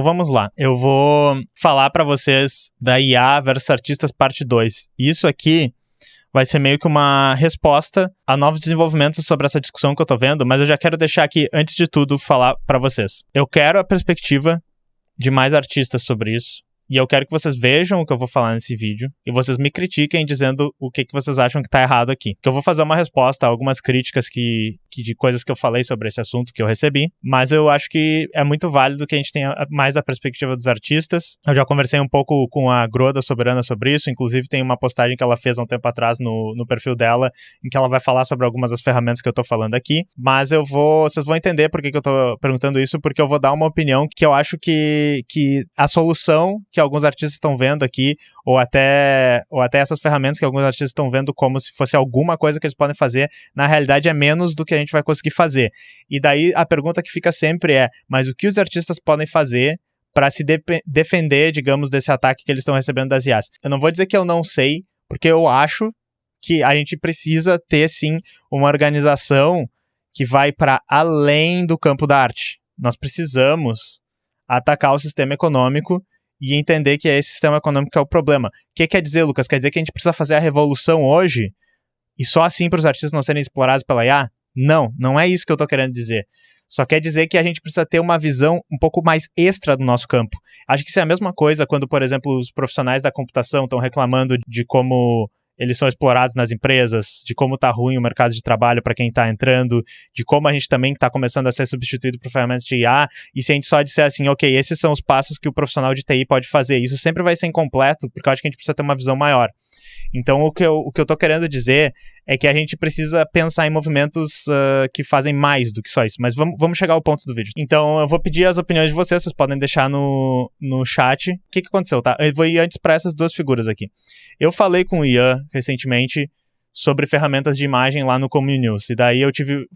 Então vamos lá, eu vou falar para vocês da IA versus artistas parte 2. Isso aqui vai ser meio que uma resposta a novos desenvolvimentos sobre essa discussão que eu tô vendo, mas eu já quero deixar aqui, antes de tudo, falar para vocês. Eu quero a perspectiva de mais artistas sobre isso. E eu quero que vocês vejam o que eu vou falar nesse vídeo e vocês me critiquem dizendo o que vocês acham que tá errado aqui. Que eu vou fazer uma resposta a algumas críticas de coisas que eu falei sobre esse assunto que eu recebi, mas eu acho que é muito válido que a gente tenha mais a perspectiva dos artistas. Eu já conversei um pouco com a Gro da Soberana sobre isso, inclusive tem uma postagem que ela fez há um tempo atrás no perfil dela, em que ela vai falar sobre algumas das ferramentas que eu tô falando aqui, mas vocês vão entender por que eu tô perguntando isso, porque eu vou dar uma opinião que eu acho que a solução que alguns artistas estão vendo aqui, ou até essas ferramentas que alguns artistas estão vendo como se fosse alguma coisa que eles podem fazer, na realidade é menos do que a gente vai conseguir fazer. E daí a pergunta que fica sempre é, mas o que os artistas podem fazer para se defender, digamos, desse ataque que eles estão recebendo das IAs? Eu não vou dizer que eu não sei, porque eu acho que a gente precisa ter, sim, uma organização que vai para além do campo da arte. Nós precisamos atacar o sistema econômico e entender que é esse sistema econômico que é o problema. O que quer dizer, Lucas? Quer dizer que a gente precisa fazer a revolução hoje e só assim para os artistas não serem explorados pela IA? Não, não é isso que eu estou querendo dizer. Só quer dizer que a gente precisa ter uma visão um pouco mais extra do nosso campo. Acho que isso é a mesma coisa quando, por exemplo, os profissionais da computação estão reclamando de como eles são explorados nas empresas, de como está ruim o mercado de trabalho para quem está entrando, de como a gente também está começando a ser substituído por ferramentas de IA, e se a gente só disser assim, ok, esses são os passos que o profissional de TI pode fazer, isso sempre vai ser incompleto, porque eu acho que a gente precisa ter uma visão maior. Então, o que eu tô querendo dizer é que a gente precisa pensar em movimentos que fazem mais do que só isso. Mas vamos chegar ao ponto do vídeo. Então, eu vou pedir as opiniões de vocês podem deixar no chat. O que aconteceu, tá? Eu vou ir antes para essas duas figuras aqui. Eu falei com o Ian recentemente sobre ferramentas de imagem lá no Community News. E daí eu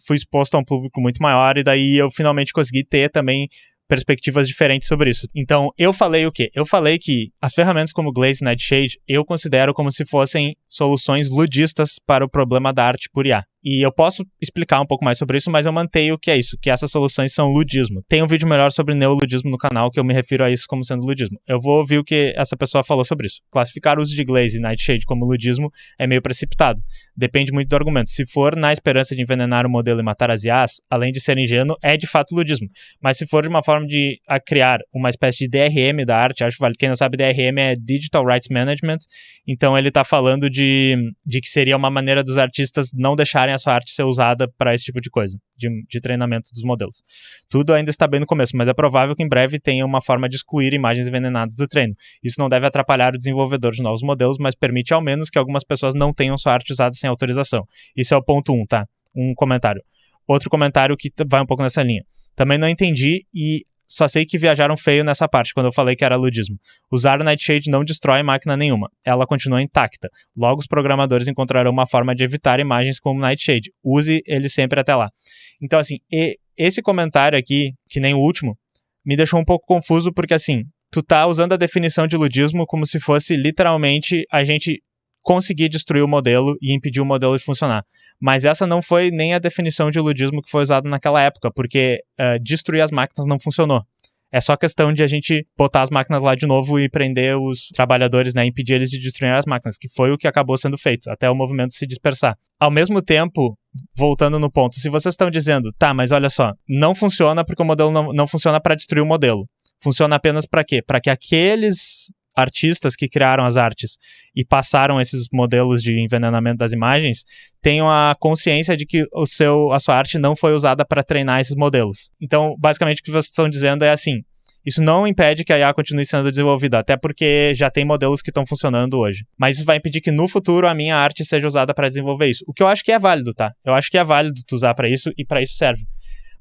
fui exposto a um público muito maior, e daí eu finalmente consegui ter também perspectivas diferentes sobre isso. Então, eu falei o quê? Eu falei que as ferramentas como Glaze e Nightshade eu considero como se fossem soluções ludistas para o problema da arte por IA. E eu posso explicar um pouco mais sobre isso, mas eu mantenho o que é isso, que essas soluções são ludismo. Tem um vídeo melhor sobre neoludismo no canal, que eu me refiro a isso como sendo ludismo. Eu vou ouvir o que essa pessoa falou sobre isso. Classificar o uso de Glaze e Nightshade como ludismo é meio precipitado. Depende muito do argumento. Se for na esperança de envenenar o modelo e matar as IAs, além de ser ingênuo, é de fato ludismo. Mas se for de uma forma de criar uma espécie de DRM da arte, acho que vale. Quem não sabe, DRM é Digital Rights Management, então ele está falando de que seria uma maneira dos artistas não deixarem a sua arte ser usada para esse tipo de coisa, de treinamento dos modelos. Tudo ainda está bem no começo, mas é provável que em breve tenha uma forma de excluir imagens envenenadas do treino. Isso não deve atrapalhar o desenvolvedor de novos modelos, mas permite ao menos que algumas pessoas não tenham sua arte usada sem autorização. Isso é o ponto 1, tá? Um comentário. Outro comentário que vai um pouco nessa linha. Também não entendi e só sei que viajaram feio nessa parte, quando eu falei que era ludismo. Usar o Nightshade não destrói máquina nenhuma. Ela continua intacta. Logo, os programadores encontrarão uma forma de evitar imagens como Nightshade. Use ele sempre até lá. Então, assim, esse comentário aqui, que nem o último, me deixou um pouco confuso, porque, assim, tu tá usando a definição de ludismo como se fosse, literalmente, a gente conseguir destruir o modelo e impedir o modelo de funcionar. Mas essa não foi nem a definição de ludismo que foi usada naquela época, porque destruir as máquinas não funcionou. É só questão de a gente botar as máquinas lá de novo e prender os trabalhadores, né, impedir eles de destruir as máquinas, que foi o que acabou sendo feito, até o movimento se dispersar. Ao mesmo tempo, voltando no ponto, se vocês estão dizendo, tá, mas olha só, não funciona porque o modelo não funciona para destruir o modelo. Funciona apenas para quê? Para que aqueles artistas que criaram as artes e passaram esses modelos de envenenamento das imagens tenham a consciência de que a sua arte não foi usada para treinar esses modelos. Então, basicamente, o que vocês estão dizendo é assim, isso não impede que a IA continue sendo desenvolvida, até porque já tem modelos que estão funcionando hoje. Mas isso vai impedir que no futuro a minha arte seja usada para desenvolver isso. O que eu acho que é válido, tá? Eu acho que é válido tu usar para isso e para isso serve.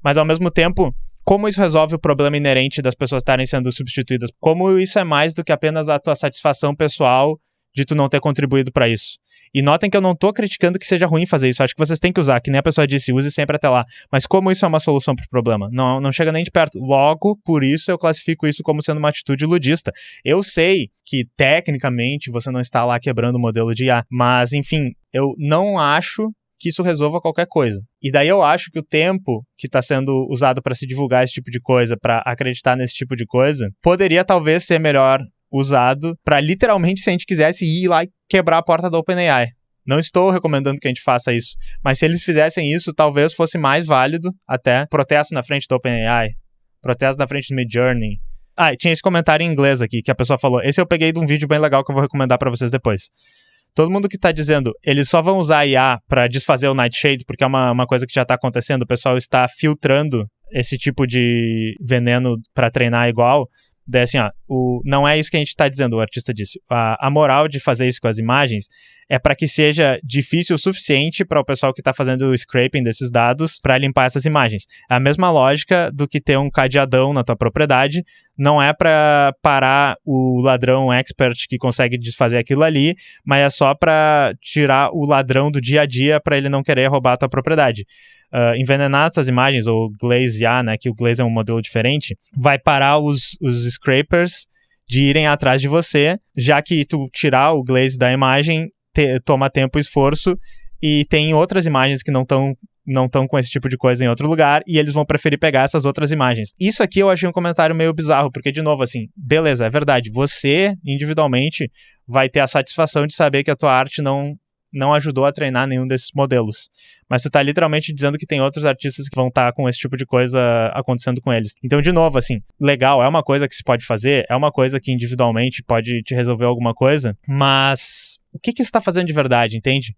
Mas, ao mesmo tempo, como isso resolve o problema inerente das pessoas estarem sendo substituídas? Como isso é mais do que apenas a tua satisfação pessoal de tu não ter contribuído para isso? E notem que eu não estou criticando que seja ruim fazer isso. Acho que vocês têm que usar, que nem a pessoa disse, use sempre até lá. Mas como isso é uma solução para o problema? Não chega nem de perto. Logo, por isso eu classifico isso como sendo uma atitude ludista. Eu sei que, tecnicamente, você não está lá quebrando o modelo de IA. Mas, enfim, eu não acho que isso resolva qualquer coisa. E daí eu acho que o tempo que está sendo usado para se divulgar esse tipo de coisa, para acreditar nesse tipo de coisa, poderia talvez ser melhor usado para literalmente, se a gente quisesse ir lá e quebrar a porta da OpenAI. Não estou recomendando que a gente faça isso, mas se eles fizessem isso, talvez fosse mais válido até protesto na frente da OpenAI, protesto na frente do Midjourney. E tinha esse comentário em inglês aqui, que a pessoa falou, esse eu peguei de um vídeo bem legal que eu vou recomendar para vocês depois. Todo mundo que está dizendo, eles só vão usar a IA para desfazer o Nightshade, porque é uma coisa que já está acontecendo, o pessoal está filtrando esse tipo de veneno para treinar igual. Daí assim, não é isso que a gente está dizendo, o artista disse. A moral de fazer isso com as imagens é para que seja difícil o suficiente para o pessoal que está fazendo o scraping desses dados para limpar essas imagens. É a mesma lógica do que ter um cadeadão na tua propriedade, não é para parar o ladrão expert que consegue desfazer aquilo ali, mas é só para tirar o ladrão do dia a dia para ele não querer roubar a tua propriedade. Envenenar essas imagens, ou glaze IA, né, que o glaze é um modelo diferente, vai parar os scrapers de irem atrás de você, já que tu tirar o glaze da imagem toma tempo e esforço, e tem outras imagens que não estão com esse tipo de coisa em outro lugar, e eles vão preferir pegar essas outras imagens. Isso aqui eu achei um comentário meio bizarro, porque, de novo, assim, beleza, é verdade, você, individualmente, vai ter a satisfação de saber que a tua arte não ajudou a treinar nenhum desses modelos. Mas tu tá literalmente dizendo que tem outros artistas que vão estar com esse tipo de coisa acontecendo com eles. Então, de novo, assim, legal, é uma coisa que se pode fazer, é uma coisa que individualmente pode te resolver alguma coisa, mas o que você tá fazendo de verdade, entende?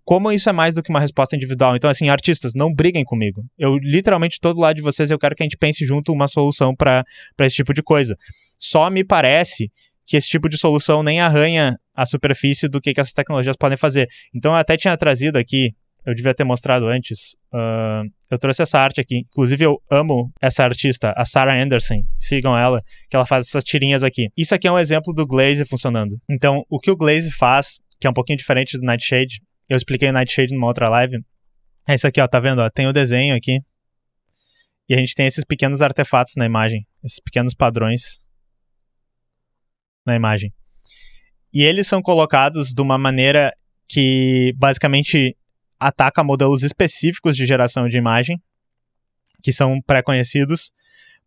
Como isso é mais do que uma resposta individual. Então, assim, artistas, não briguem comigo. Eu literalmente estou do lado de vocês e eu quero que a gente pense junto uma solução para esse tipo de coisa. Só me parece que esse tipo de solução nem arranha a superfície do que essas tecnologias podem fazer. Então, eu até tinha trazido aqui, eu devia ter mostrado antes, eu trouxe essa arte aqui. Inclusive, eu amo essa artista, a Sarah Anderson. Sigam ela, que ela faz essas tirinhas aqui. Isso aqui é um exemplo do Glaze funcionando. Então, o que o Glaze faz, que é um pouquinho diferente do Nightshade, eu expliquei o Nightshade numa outra live, é isso aqui, ó, tá vendo? Ó, tem o desenho aqui, e a gente tem esses pequenos artefatos na imagem, esses pequenos padrões na imagem. E eles são colocados de uma maneira que basicamente ataca modelos específicos de geração de imagem, que são pré-conhecidos,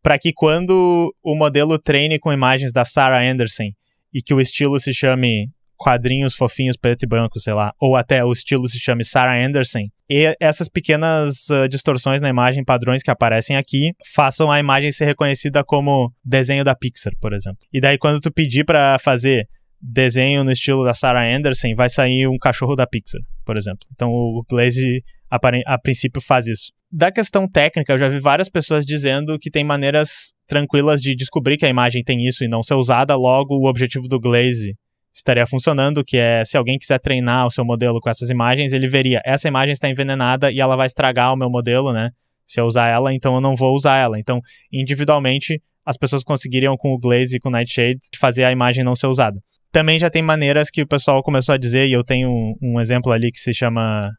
para que quando o modelo treine com imagens da Sarah Anderson e que o estilo se chame quadrinhos fofinhos preto e branco, sei lá, ou até o estilo se chame Sarah Anderson, e essas pequenas distorções na imagem, padrões que aparecem aqui, façam a imagem ser reconhecida como desenho da Pixar, por exemplo. E daí quando tu pedir para fazer desenho no estilo da Sarah Anderson, vai sair um cachorro da Pixar, por exemplo. Então o Glaze a princípio faz isso. Da questão técnica, eu já vi várias pessoas dizendo que tem maneiras tranquilas de descobrir que a imagem tem isso e não ser usada, logo o objetivo do Glaze estaria funcionando, que é, se alguém quiser treinar o seu modelo com essas imagens, ele veria, essa imagem está envenenada e ela vai estragar o meu modelo, né? Se eu usar ela, então eu não vou usar ela. Então, individualmente, as pessoas conseguiriam com o Glaze e com o Nightshade fazer a imagem não ser usada. Também já tem maneiras que o pessoal começou a dizer, e eu tenho um exemplo ali que se chama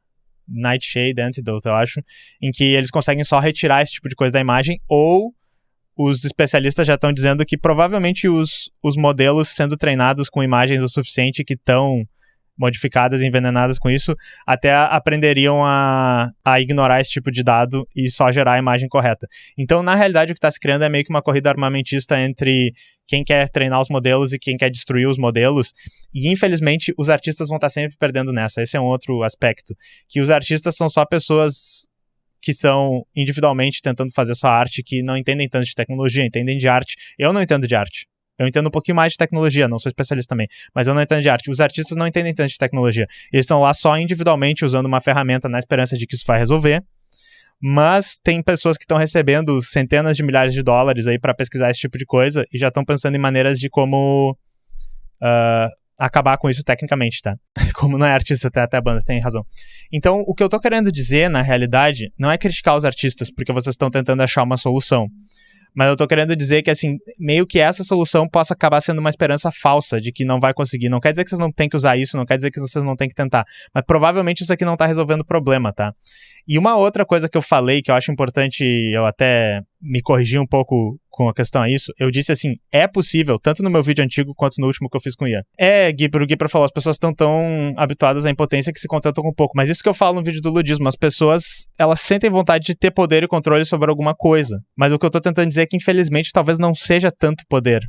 Nightshade Antidote, eu acho, em que eles conseguem só retirar esse tipo de coisa da imagem, ou os especialistas já estão dizendo que provavelmente os modelos sendo treinados com imagens o suficiente que estão modificadas e envenenadas com isso, até aprenderiam a ignorar esse tipo de dado e só gerar a imagem correta. Então, na realidade, o que está se criando é meio que uma corrida armamentista entre quem quer treinar os modelos e quem quer destruir os modelos, e infelizmente os artistas vão estar sempre perdendo nessa. Esse é um outro aspecto, que os artistas são só pessoas que são individualmente tentando fazer sua arte, que não entendem tanto de tecnologia, entendem de arte. Eu não entendo de arte. Eu entendo um pouquinho mais de tecnologia, não sou especialista também, mas eu não entendo de arte. Os artistas não entendem tanto de tecnologia. Eles estão lá só individualmente usando uma ferramenta na esperança de que isso vai resolver, mas tem pessoas que estão recebendo centenas de milhares de dólares aí para pesquisar esse tipo de coisa e já estão pensando em maneiras de como acabar com isso tecnicamente, tá? Como não é artista, até a banda tem razão. Então, o que eu tô querendo dizer, na realidade, não é criticar os artistas, porque vocês estão tentando achar uma solução. Mas eu tô querendo dizer que, assim, meio que essa solução possa acabar sendo uma esperança falsa de que não vai conseguir. Não quer dizer que vocês não têm que usar isso, não quer dizer que vocês não têm que tentar. Mas provavelmente isso aqui não tá resolvendo o problema, tá? E uma outra coisa que eu falei, que eu acho importante eu até me corrigir um pouco com a questão a isso, eu disse assim, é possível, tanto no meu vídeo antigo quanto no último que eu fiz com o Ian. O Gui falou, as pessoas estão tão habituadas à impotência que se contentam com pouco. Mas isso que eu falo no vídeo do ludismo, as pessoas, elas sentem vontade de ter poder e controle sobre alguma coisa. Mas o que eu tô tentando dizer é que, infelizmente, talvez não seja tanto poder.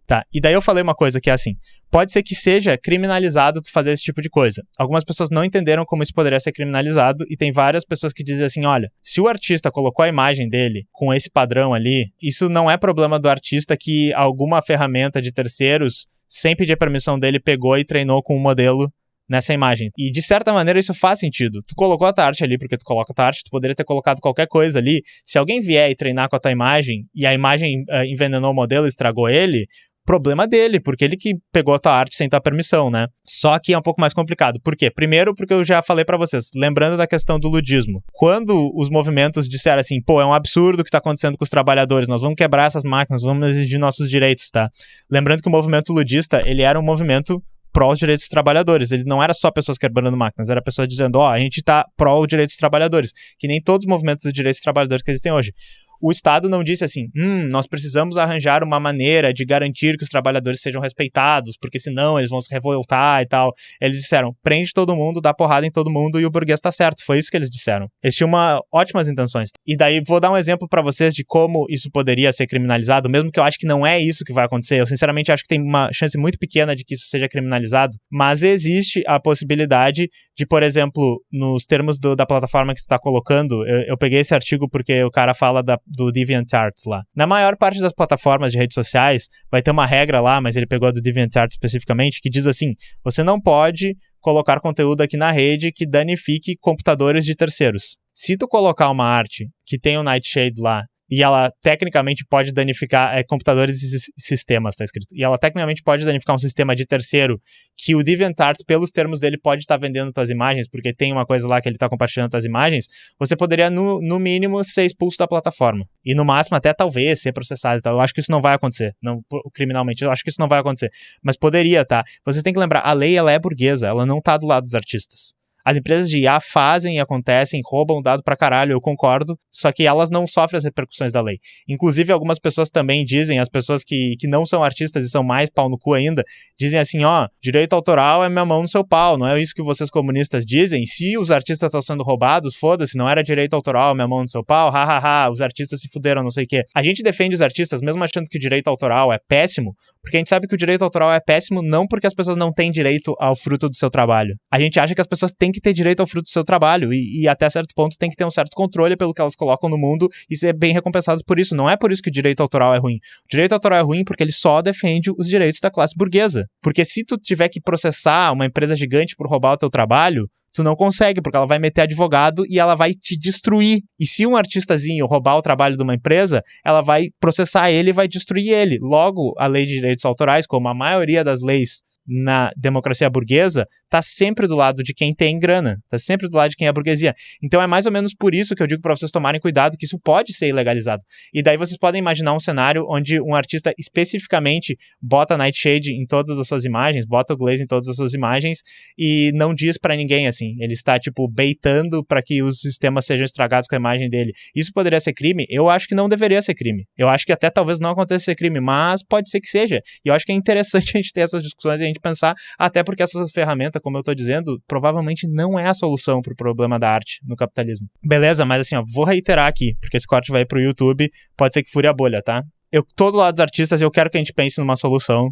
Tá, e daí eu falei uma coisa que é assim, pode ser que seja criminalizado tu fazer esse tipo de coisa. Algumas pessoas não entenderam como isso poderia ser criminalizado e tem várias pessoas que dizem assim, olha, se o artista colocou a imagem dele com esse padrão ali, isso não é problema do artista que alguma ferramenta de terceiros, sem pedir permissão dele, pegou e treinou com um modelo nessa imagem. E de certa maneira isso faz sentido. Tu colocou a tua arte ali porque tu coloca a tua arte, tu poderia ter colocado qualquer coisa ali. Se alguém vier e treinar com a tua imagem e a imagem envenenou o modelo e estragou ele, problema dele, porque ele que pegou a tua arte sem tua permissão, né? Só que é um pouco mais complicado. Por quê? Primeiro, porque eu já falei pra vocês, lembrando da questão do ludismo. Quando os movimentos disseram assim, pô, é um absurdo o que tá acontecendo com os trabalhadores, nós vamos quebrar essas máquinas, vamos exigir nossos direitos, tá? Lembrando que o movimento ludista, ele era um movimento pró os direitos dos trabalhadores. Ele não era só pessoas quebrando máquinas, era pessoas dizendo, a gente tá pró os direitos dos trabalhadores, que nem todos os movimentos de direitos dos trabalhadores que existem hoje. O Estado não disse assim, nós precisamos arranjar uma maneira de garantir que os trabalhadores sejam respeitados, porque senão eles vão se revoltar e tal. Eles disseram, prende todo mundo, dá porrada em todo mundo e o burguês tá certo. Foi isso que eles disseram. Eles tinham ótimas intenções. E daí vou dar um exemplo pra vocês de como isso poderia ser criminalizado, mesmo que eu acho que não é isso que vai acontecer. Eu sinceramente acho que tem uma chance muito pequena de que isso seja criminalizado, mas existe a possibilidade de, por exemplo, nos termos da plataforma que tu tá colocando, eu peguei esse artigo porque o cara fala do DeviantArt lá. Na maior parte das plataformas de redes sociais, vai ter uma regra lá, mas ele pegou a do DeviantArt especificamente, que diz assim, você não pode colocar conteúdo aqui na rede que danifique computadores de terceiros. Se tu colocar uma arte que tem um Nightshade lá, e ela tecnicamente pode danificar computadores e sistemas, tá escrito. E ela tecnicamente pode danificar um sistema de terceiro que o DeviantArt, pelos termos dele, pode estar vendendo tuas imagens, porque tem uma coisa lá que ele está compartilhando tuas imagens, você poderia, no mínimo, ser expulso da plataforma. E no máximo, até talvez, ser processado e tal. Eu acho que isso não vai acontecer. Não, criminalmente, eu acho que isso não vai acontecer. Mas poderia, tá? Vocês têm que lembrar, a lei, ela é burguesa, ela não tá do lado dos artistas. As empresas de IA fazem e acontecem, roubam dado pra caralho, eu concordo, só que elas não sofrem as repercussões da lei. Inclusive, algumas pessoas também dizem, as pessoas que não são artistas e são mais pau no cu ainda, dizem assim, direito autoral é minha mão no seu pau, não é isso que vocês comunistas dizem? Se os artistas estão sendo roubados, foda-se, não era direito autoral, minha mão no seu pau, hahaha, os artistas se fuderam, não sei o quê. A gente defende os artistas, mesmo achando que o direito autoral é péssimo, porque a gente sabe que o direito autoral é péssimo não porque as pessoas não têm direito ao fruto do seu trabalho. A gente acha que as pessoas têm que ter direito ao fruto do seu trabalho e até certo ponto tem que ter um certo controle pelo que elas colocam no mundo e ser bem recompensadas por isso. Não é por isso que o direito autoral é ruim. O direito autoral é ruim porque ele só defende os direitos da classe burguesa. Porque se tu tiver que processar uma empresa gigante por roubar o teu trabalho, tu não consegue, porque ela vai meter advogado e ela vai te destruir. E se um artistazinho roubar o trabalho de uma empresa, ela vai processar ele e vai destruir ele. Logo, a lei de direitos autorais, como a maioria das leis na democracia burguesa, tá sempre do lado de quem tem grana, tá sempre do lado de quem é a burguesia. Então é mais ou menos por isso que eu digo para vocês tomarem cuidado, que isso pode ser ilegalizado. E daí vocês podem imaginar um cenário onde um artista especificamente bota Nightshade em todas as suas imagens, bota o glaze em todas as suas imagens e não diz para ninguém assim. Ele está, tipo, baitando para que os sistemas sejam estragados com a imagem dele. Isso poderia ser crime? Eu acho que não deveria ser crime. Eu acho que até talvez não aconteça ser crime, mas pode ser que seja. E eu acho que é interessante a gente ter essas discussões e a gente pensar, até porque essa ferramenta, como eu tô dizendo, provavelmente não é a solução pro problema da arte no capitalismo. Beleza? Mas assim, vou reiterar aqui, porque esse corte vai pro YouTube, pode ser que fure a bolha, tá? Eu tô do lado dos artistas e eu quero que a gente pense numa solução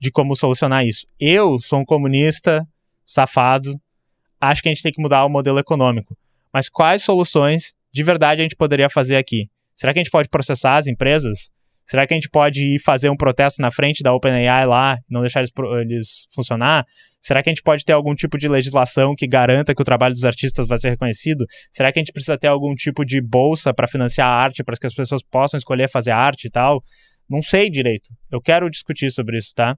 de como solucionar isso. Eu sou um comunista safado, acho que a gente tem que mudar o modelo econômico. Mas quais soluções de verdade a gente poderia fazer aqui? Será que a gente pode processar as empresas? Será que a gente pode ir fazer um protesto na frente da OpenAI lá, não deixar eles funcionar? Será que a gente pode ter algum tipo de legislação que garanta que o trabalho dos artistas vai ser reconhecido? Será que a gente precisa ter algum tipo de bolsa para financiar a arte, para que as pessoas possam escolher fazer arte e tal? Não sei direito. Eu quero discutir sobre isso, tá?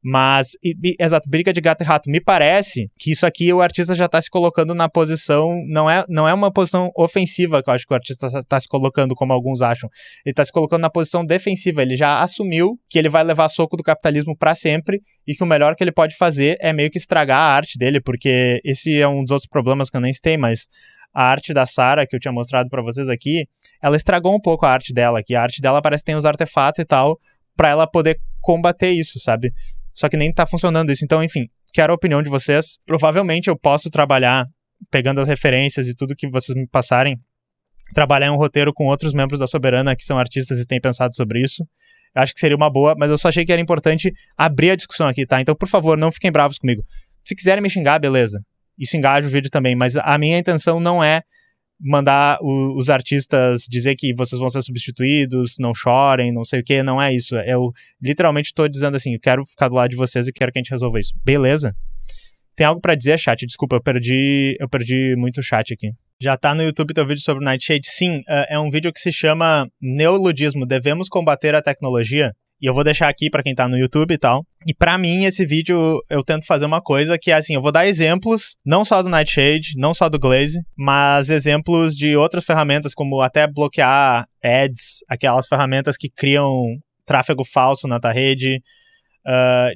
Mas, exato, briga de gato e rato. Me parece que isso aqui o artista já está se colocando na posição, não é uma posição ofensiva que eu acho que o artista está se colocando, como alguns acham. Ele está se colocando na posição defensiva. Ele já assumiu que ele vai levar soco do capitalismo para sempre e que o melhor que ele pode fazer é meio que estragar a arte dele, porque esse é um dos outros problemas que eu nem citei, mas a arte da Sarah, que eu tinha mostrado pra vocês aqui, ela estragou um pouco a arte dela aqui. A arte dela parece que tem os artefatos e tal, pra ela poder combater isso, sabe? Só que nem tá funcionando isso. Então, enfim, quero a opinião de vocês. Provavelmente eu posso trabalhar, pegando as referências e tudo que vocês me passarem, trabalhar em um roteiro com outros membros da Soberana que são artistas e têm pensado sobre isso. Eu acho que seria uma boa, mas eu só achei que era importante abrir a discussão aqui, tá? Então, por favor, não fiquem bravos comigo. Se quiserem me xingar, beleza. Isso engaja o vídeo também, mas a minha intenção não é mandar os artistas dizer que vocês vão ser substituídos, não chorem, não sei o que, não é isso. Eu literalmente tô dizendo assim, eu quero ficar do lado de vocês e quero que a gente resolva isso. Beleza? Tem algo pra dizer, chat? Desculpa, eu perdi muito chat aqui. Já tá no YouTube teu vídeo sobre o Nightshade? Sim, é um vídeo que se chama Neoludismo, Devemos Combater a Tecnologia? E eu vou deixar aqui pra quem tá no YouTube e tal. E pra mim, esse vídeo, eu tento fazer uma coisa que é assim, eu vou dar exemplos, não só do Nightshade, não só do Glaze, mas exemplos de outras ferramentas, como até bloquear ads, aquelas ferramentas que criam tráfego falso na tua rede,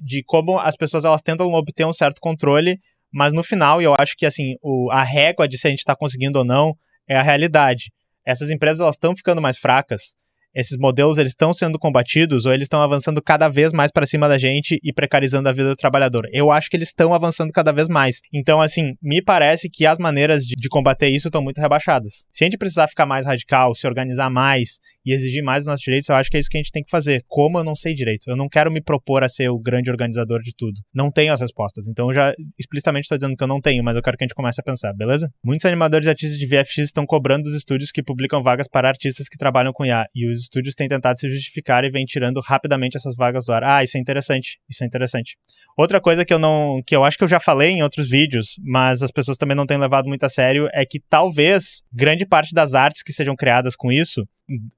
de como as pessoas elas tentam obter um certo controle, mas no final, e eu acho que assim, a régua de se a gente tá conseguindo ou não é a realidade. Essas empresas elas estão ficando mais fracas, esses modelos eles estão sendo combatidos ou eles estão avançando cada vez mais para cima da gente e precarizando a vida do trabalhador? Eu acho que eles estão avançando cada vez mais. Então, assim, me parece que as maneiras de combater isso estão muito rebaixadas. Se a gente precisar ficar mais radical, se organizar mais e exigir mais dos nossos direitos, eu acho que é isso que a gente tem que fazer. Como eu não sei direito. Eu não quero me propor a ser o grande organizador de tudo. Não tenho as respostas. Então eu já explicitamente estou dizendo que eu não tenho, mas eu quero que a gente comece a pensar, beleza? Muitos animadores e artistas de VFX estão cobrando dos estúdios que publicam vagas para artistas que trabalham com IA. E os estúdios têm tentado se justificar e vêm tirando rapidamente essas vagas do ar. Ah, isso é interessante. Isso é interessante. Outra coisa que eu acho que eu já falei em outros vídeos, mas as pessoas também não têm levado muito a sério, é que talvez grande parte das artes que sejam criadas com isso,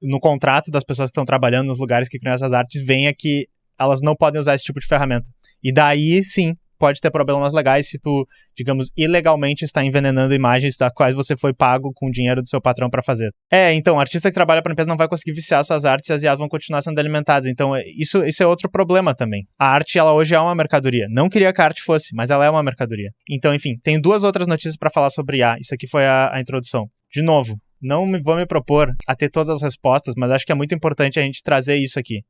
no contrato das pessoas que estão trabalhando nos lugares que criam essas artes, venha que elas não podem usar esse tipo de ferramenta. E daí, sim, pode ter problemas legais se tu, digamos, ilegalmente está envenenando imagens das quais você foi pago com o dinheiro do seu patrão para fazer. Então, o artista que trabalha para a empresa não vai conseguir viciar suas artes e as IAs vão continuar sendo alimentadas. Então, isso é outro problema também. A arte, ela hoje é uma mercadoria. Não queria que a arte fosse, mas ela é uma mercadoria. Então, enfim, tem duas outras notícias para falar sobre IA. Isso aqui foi a introdução. De novo, não vou me propor a ter todas as respostas, mas acho que é muito importante a gente trazer isso aqui.